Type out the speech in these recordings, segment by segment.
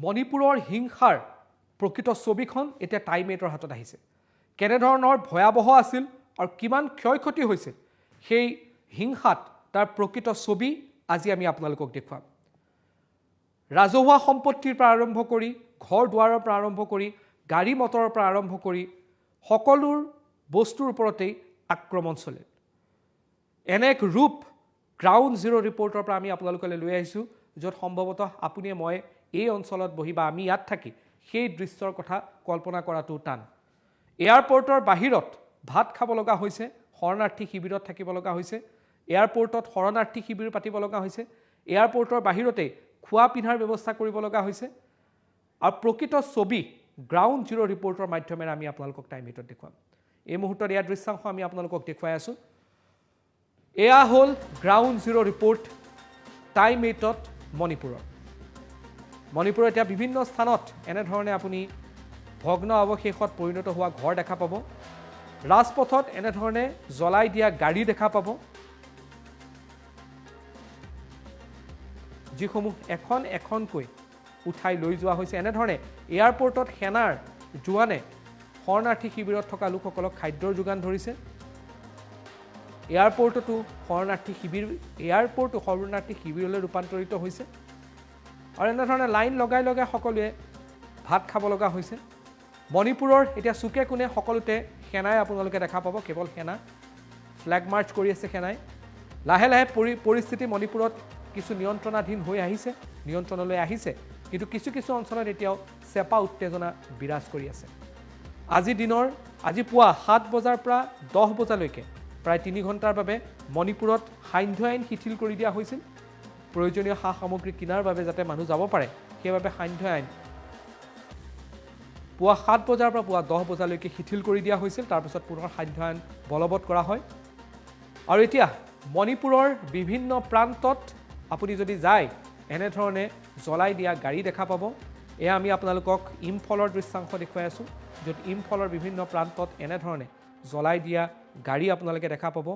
মণিপুৰৰ হিংসাৰ প্ৰকৃত ছবিখন এতিয়া টাইম 8ৰ হাতত আহিছে। কেনেধৰণৰ ভয়াবহ আছিল আৰু কিমান ক্ষয়ক্ষতি হৈছিল সেই হিংসাত তাৰ প্ৰকৃত ছবি আজি আমি আপোনালোকক দেখুৱাম। ৰাজহুৱা সম্পত্তিৰ পৰা আৰম্ভ কৰি ঘৰ দুৱাৰৰ পৰা আৰম্ভ কৰি গাড়ী মটৰৰ পৰা আৰম্ভ কৰি সকলো বস্তুৰ ওপৰতেই আক্ৰমণ চলে। এনে এক ৰূপ গ্ৰাউণ্ড জিৰ' ৰিপৰ্টৰ পৰা আমি আপোনালোকলৈ লৈ আহিছোঁ, য'ত সম্ভৱতঃ আপুনিয়ে মই এই অঞ্চলত বহি বা আমি ইয়াত থাকি সেই দৃশ্যৰ কথা কল্পনা কৰাটো টান। এয়াৰপৰ্টৰ বাহিৰত ভাত খাব লগা হৈছে, শৰণাৰ্থী শিবিৰত থাকিব লগা হৈছে, এয়াৰপৰ্টত শৰণাৰ্থী শিবিৰ পাতিব লগা হৈছে, এয়াৰপৰ্টৰ বাহিৰতেই খোৱা পিন্ধাৰ ব্যৱস্থা কৰিব লগা হৈছে। আৰু প্ৰকৃত ছবি গ্ৰাউণ্ড জিৰ' ৰিপৰ্টৰ মাধ্যমেৰে আমি আপোনালোকক টাইম 8ত দেখুৱাম। এই মুহূৰ্তত ইয়াৰ দৃশ্যাংশ আমি আপোনালোকক দেখুৱাই আছোঁ। এয়া হ'ল গ্ৰাউণ্ড জিৰ' ৰিপৰ্ট টাইম 8ত মণিপুৰৰ। মণিপুৰৰ এতিয়া বিভিন্ন স্থানত এনেধৰণে আপুনি ভগ্ন অৱশেষত পৰিণত হোৱা ঘৰ দেখা পাব। ৰাজপথত এনেধৰণে জ্বলাই দিয়া গাড়ী দেখা পাব, যিসমূহ এখন এখনকৈ উঠাই লৈ যোৱা হৈছে। এনেধৰণে এয়াৰপৰ্টত সেনাৰ জোৱানে শৰণাৰ্থী শিবিৰত থকা লোকসকলক খাদ্যৰ যোগান ধৰিছে। এয়াৰপৰ্টতো শৰণাৰ্থী শিবিৰলৈ ৰূপান্তৰিত হৈছে আৰু এনেধৰণে লাইন লগাই লগাই সকলোৱে ভাত খাব লগা হৈছে। মণিপুৰৰ এতিয়া চুকে কোণে সকলোতে সেনাই আপোনালোকে দেখা পাব, কেৱল সেনা ফ্লেগ মাৰ্চ কৰি আছে সেনাই। লাহে লাহে পৰিস্থিতি মণিপুৰত কিছু নিয়ন্ত্ৰণাধীন হৈ আহিছে, নিয়ন্ত্ৰণলৈ আহিছে, কিন্তু কিছু কিছু অঞ্চলত এতিয়াও চেপা উত্তেজনা বিৰাজ কৰি আছে। আজি পুৱা 7 বজাৰ পৰা 10 বজালৈকে প্ৰায় 3 ঘণ্টাৰ বাবে মণিপুৰত সান্ধ্য আইন শিথিল কৰি দিয়া হৈছিল। প্ৰয়োজনীয় সা সামগ্ৰী কিনাৰ বাবে যাতে মানুহ যাব পাৰে, সেইবাবে সান্ধ্য আইন পুৱা 7 বজাৰ পৰা পুৱা 10 বজালৈকে শিথিল কৰি দিয়া হৈছিল। তাৰপিছত পুনৰ সান্ধ্য আইন বলবৎ কৰা হয়। আৰু এতিয়া মণিপুৰৰ বিভিন্ন প্ৰান্তত আপুনি যদি যায়, এনেধৰণে জ্বলাই দিয়া গাড়ী দেখা পাব। এয়া আমি আপোনালোকক ইম্ফলৰ দৃশ্যাংশ দেখুৱাই আছোঁ, য'ত ইম্ফলৰ বিভিন্ন প্ৰান্তত এনেধৰণে জ্বলাই দিয়া গাড়ী আপোনালোকে দেখা পাব।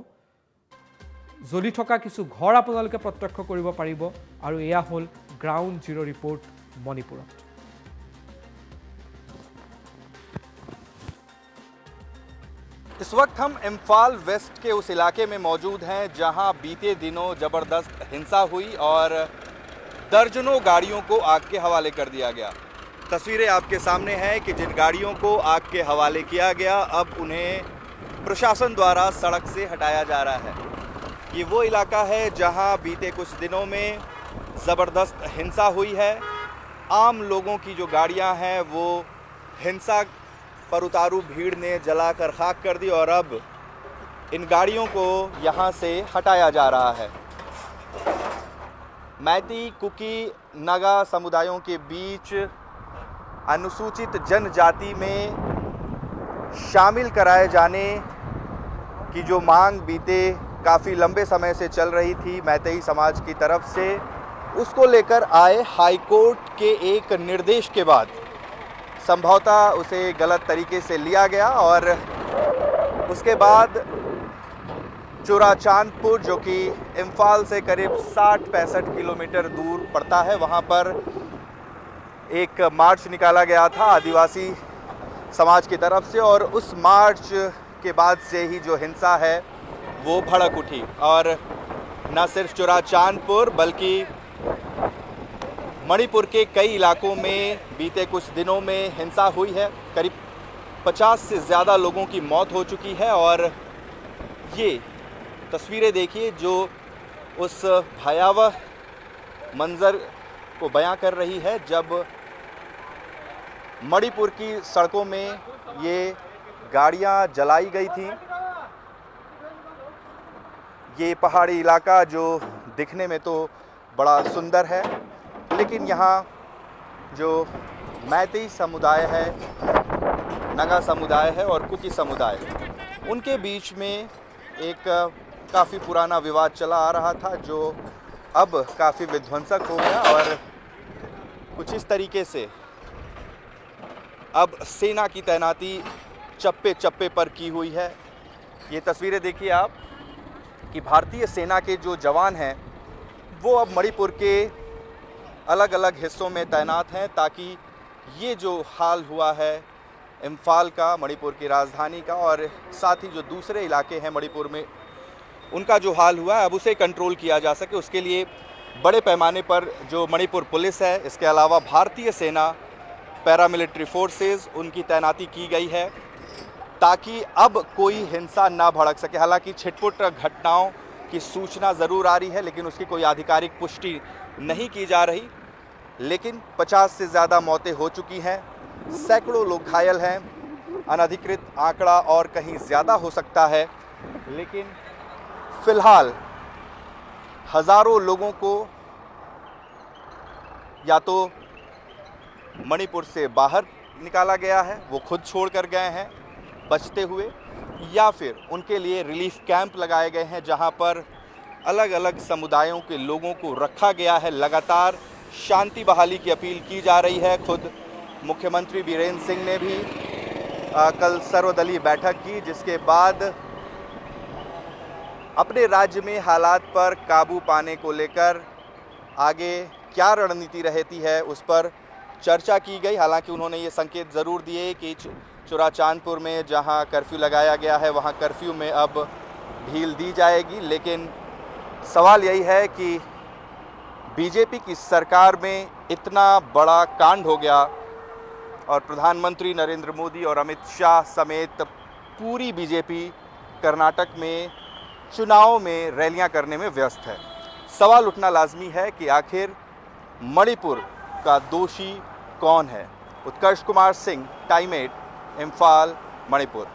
জ্বলি থকা কিছু ঘৰ আপোনালোকে প্ৰত্যক্ষ কৰিব পাৰিব। আৰু এয়া হ'ল গ্ৰাউণ্ড জিৰ' ৰিপৰ্ট মণিপুৰত। इस वक्त हम इम्फाल वेस्ट के उस इलाके में मौजूद हैं जहां बीते दिनों ज़बरदस्त हिंसा हुई और दर्जनों गाड़ियों को आग के हवाले कर दिया गया। तस्वीरें आपके सामने हैं कि जिन गाड़ियों को आग के हवाले किया गया, अब उन्हें प्रशासन द्वारा सड़क से हटाया जा रहा है। ये वो इलाका है जहां बीते कुछ दिनों में ज़बरदस्त हिंसा हुई है। आम लोगों की जो गाड़ियां हैं वो हिंसा पर उतारू भीड़ ने जलाकर खाक कर दी और अब इन गाड़ियों को यहाँ से हटाया जा रहा है। मैती, कुकी, नागा समुदायों के बीच अनुसूचित जनजाति में शामिल कराए जाने की जो मांग बीते काफ़ी लंबे समय से चल रही थी मैतेई समाज की तरफ से, उसको लेकर आए हाईकोर्ट के एक निर्देश के बाद संभवतः उसे गलत तरीके से लिया गया और उसके बाद चुराचांदपुर, जो कि इम्फाल से करीब 60-65 किलोमीटर दूर पड़ता है, वहाँ पर एक मार्च निकाला गया था आदिवासी समाज की तरफ से। और उस मार्च के बाद से ही जो हिंसा है वो भड़क उठी और न सिर्फ चुराचांदपुर बल्कि मणिपुर के कई इलाकों में बीते कुछ दिनों में हिंसा हुई है। करीब 50 से ज़्यादा लोगों की मौत हो चुकी है और ये तस्वीरें देखिए जो उस भयावह मंज़र को बयां कर रही है, जब मणिपुर की सड़कों में ये गाड़ियां जलाई गई थी। ये पहाड़ी इलाका जो दिखने में तो बड़ा सुंदर है, लेकिन यहाँ जो मैतेई समुदाय है, नागा समुदाय है और कुकी समुदाय, उनके बीच में एक काफ़ी पुराना विवाद चला आ रहा था, जो अब काफ़ी विध्वंसक हो गया और कुछ इस तरीके से अब सेना की तैनाती चप्पे चप्पे पर की हुई है। ये तस्वीरें देखिए आप कि भारतीय सेना के जो जवान हैं वो अब मणिपुर के अलग अलग हिस्सों में तैनात हैं ताकि ये जो हाल हुआ है इम्फाल का, मणिपुर की राजधानी का, और साथ ही जो दूसरे इलाके हैं मणिपुर में उनका जो हाल हुआ है, अब उसे कंट्रोल किया जा सके। उसके लिए बड़े पैमाने पर जो मणिपुर पुलिस है, इसके अलावा भारतीय सेना, पैरामिलिट्री फोर्सेस, उनकी तैनाती की गई है ताकि अब कोई हिंसा ना भड़क सके। हालांकि छिटपुट घटनाओं की सूचना ज़रूर आ रही है, लेकिन उसकी कोई आधिकारिक पुष्टि नहीं की जा रही। लेकिन 50 से ज़्यादा मौतें हो चुकी हैं, सैकड़ों लोग घायल हैं। अनधिकृत आंकड़ा और कहीं ज़्यादा हो सकता है, लेकिन फिलहाल हज़ारों लोगों को या तो मणिपुर से बाहर निकाला गया है, वो खुद छोड़ कर गए हैं बचते हुए, या फिर उनके लिए रिलीफ कैंप लगाए गए हैं जहां पर अलग अलग समुदायों के लोगों को रखा गया है। लगातार शांति बहाली की अपील की जा रही है। खुद मुख्यमंत्री बीरेंद्र सिंह ने भी कल सर्वदलीय बैठक की, जिसके बाद अपने राज्य में हालात पर काबू पाने को लेकर आगे क्या रणनीति रहती है उस पर चर्चा की गई। हालांकि उन्होंने ये संकेत ज़रूर दिए कि चुराचांदपुर में जहां कर्फ्यू लगाया गया है वहां कर्फ्यू में अब ढील दी जाएगी। लेकिन सवाल यही है कि बीजेपी की सरकार में इतना बड़ा कांड हो गया और प्रधानमंत्री नरेंद्र मोदी और अमित शाह समेत पूरी बीजेपी कर्नाटक में चुनाव में रैलियां करने में व्यस्त है। सवाल उठना लाजमी है कि आखिर मणिपुर का दोषी कौन है। उत्कर्ष कुमार सिंह, टाइम 8, इम्फाल, मणिपुर।